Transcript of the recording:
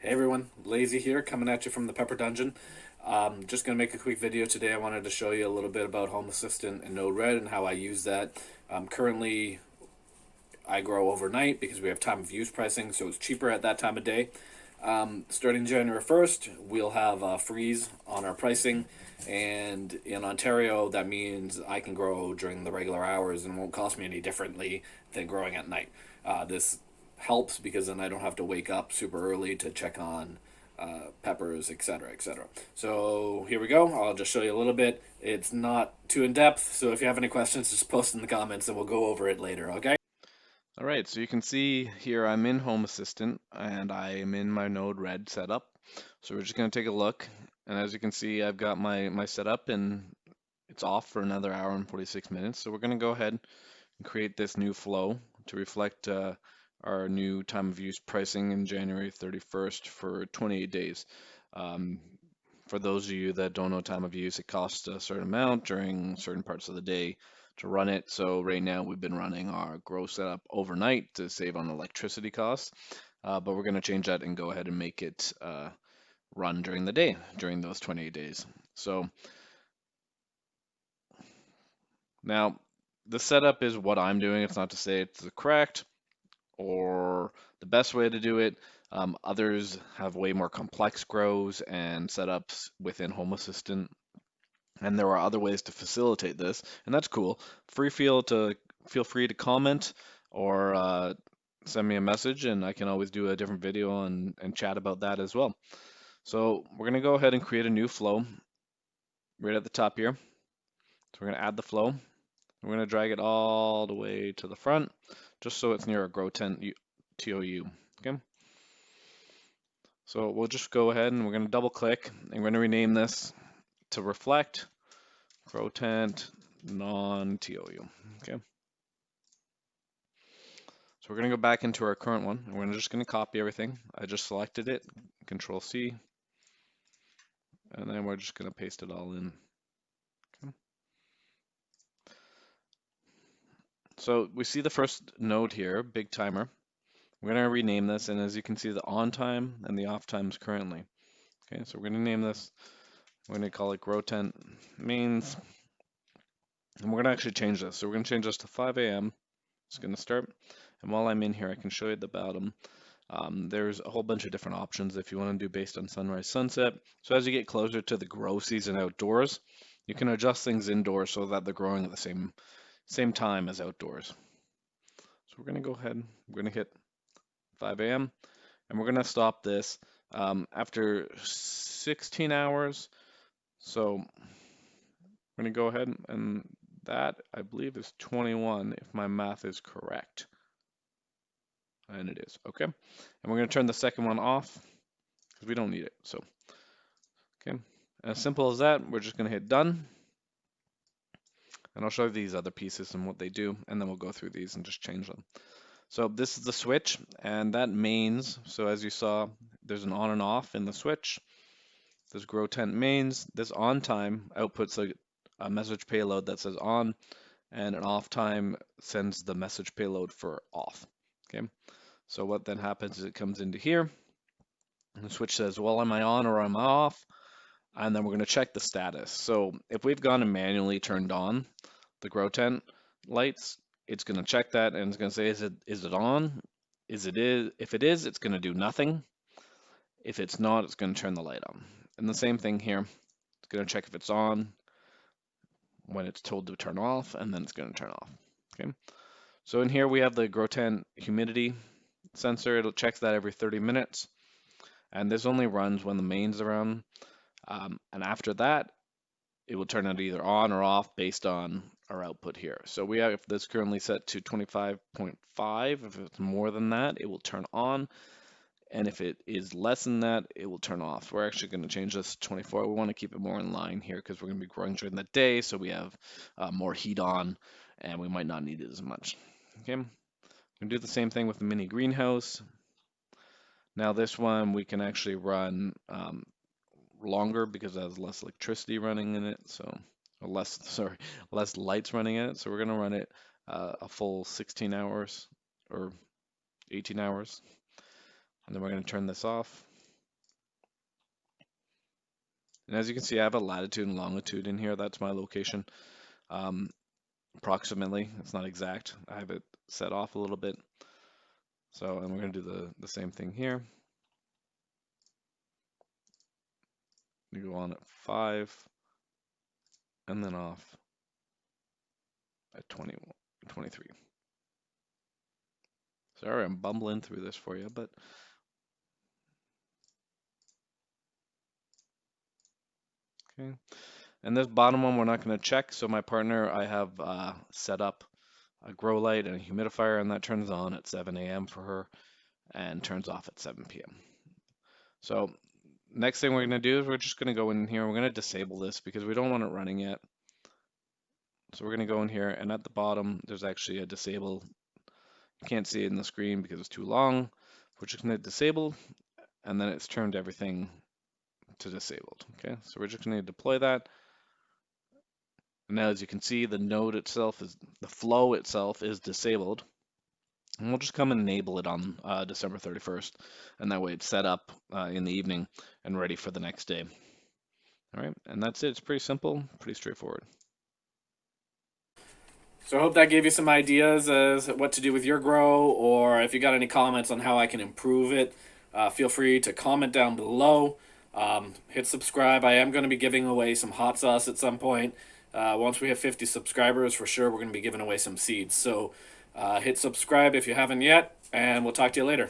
Hey everyone, Lazy here, coming at you from the Pepper Dungeon. Just going to make a quick video today. I wanted to show you a little bit about Home Assistant and Node-RED and how I use that. Currently, I grow overnight because we have time of use pricing, so it's cheaper at that time of day. Starting January 1st, we'll have a freeze on our pricing, and in Ontario, that means I can grow during the regular hours and it won't cost me any differently than growing at night. This helps because then I don't have to wake up super early to check on peppers, etc., etc. So here we go. I'll just show you a little bit. It's not too in depth, so if you have any questions, just post in the comments and we'll go over it later, okay? All right, so you can see here I'm in Home Assistant and I am in my Node-RED setup. So we're just going to take a look. And as you can see, I've got my setup and it's off for another hour and 46 minutes. So we're going to go ahead and create this new flow to reflect our new time of use pricing in January 31st for 28 days. Um, for those of you that don't know time of use, it costs a certain amount during certain parts of the day to run it. So right now we've been running our grow setup overnight to save on electricity costs, but we're going to change that and go ahead and make it run during the day during those 28 days. So now the setup is what I'm doing. It's not to say it's the correct or the best way to do it. Others have way more complex grows and setups within Home Assistant, and there are other ways to facilitate this, and that's cool. Feel free to comment or send me a message, and I can always do a different video and chat about that as well. So we're gonna go ahead and create a new flow right at the top here. So we're gonna add the flow. We're gonna drag it all the way to the front, just so it's near our grow tent TOU. Okay. So we'll just go ahead and we're gonna double click and we're gonna rename this to reflect grow tent non-TOU. Okay. So we're going to go back into our current one, and we're just going to copy everything. I just selected it, Control C, and then we're just going to paste it all in. Okay. So we see the first node here, big timer. We're going to rename this, and as you can see, the on time and the off times currently. Okay, so we're going to name this, we're going to call it grow tent mains, and we're going to actually change this. So we're going to change this to 5 a.m. It's going to start, and while I'm in here, I can show you the bottom. There's a whole bunch of different options if you want to do based on sunrise, sunset. So as you get closer to the grow season outdoors, you can adjust things indoors so that they're growing at the same time as outdoors. So we're going to go ahead, we're going to hit 5 a.m. and we're going to stop this after 16 hours. So we're going to go ahead and that I believe is 21 if my math is correct. And it is. Okay. And we're going to turn the second one off because we don't need it. So, okay. As simple as that, we're just going to hit done. And I'll show you these other pieces and what they do, and then we'll go through these and just change them. So this is the switch, and that mains. So as you saw, there's an on and off in the switch. There's grow tent mains. This on time outputs a message payload that says on, and an off time sends the message payload for off. Okay. So what then happens is it comes into here, and the switch says, well, am I on or am I off? And then we're going to check the status. So if we've gone and manually turned on the grow tent lights, it's going to check that and it's going to say, is it on? If it is, it's going to do nothing. If it's not, it's going to turn the light on. And the same thing here. It's going to check if it's on when it's told to turn off, and then it's going to turn off. Okay. So in here we have the grow tent humidity sensor. It'll check that every 30 minutes, and this only runs when the mains are on. And after that, it will turn it either on or off based on our output here. So we have this currently set to 25.5. If it's more than that, it will turn on. And if it is less than that, it will turn off. We're actually going to change this to 24. We want to keep it more in line here because we're going to be growing during the day, so we have more heat on, and we might not need it as much. Okay, we're going to do the same thing with the mini greenhouse. Now this one we can actually run longer because it has less electricity running in it, so or less sorry, less lights running in it. So we're gonna run it a full 16 hours or 18 hours, and then we're gonna turn this off. And as you can see, I have a latitude and longitude in here. That's my location, um, approximately. It's not exact. I have it set off a little bit. So, and we're going to do the same thing here. You go on at 5 and then off at 21, 23. Sorry, I'm bumbling through this for you, but okay. And this bottom one we're not going to check. So my partner, I have set up a grow light and a humidifier, and that turns on at 7 a.m. for her and turns off at 7 p.m. So next thing we're going to do is we're just going to go in here. We're going to disable this because we don't want it running yet. So we're going to go in here, and at the bottom, there's actually a disable. You can't see it in the screen because it's too long. We're just going to disable, and then it's turned everything to disabled. Okay, so we're just going to deploy that. And now, as you can see, the node itself is, the flow itself is disabled. And we'll just come and enable it on December 31st. And that way it's set up in the evening and ready for the next day. All right, and that's it. It's pretty simple, pretty straightforward. So I hope that gave you some ideas as what to do with your grow, or if you got any comments on how I can improve it, feel free to comment down below. Hit subscribe. I am going to be giving away some hot sauce at some point. Once we have 50 subscribers, for sure, we're going to be giving away some seeds. So hit subscribe if you haven't yet, and we'll talk to you later.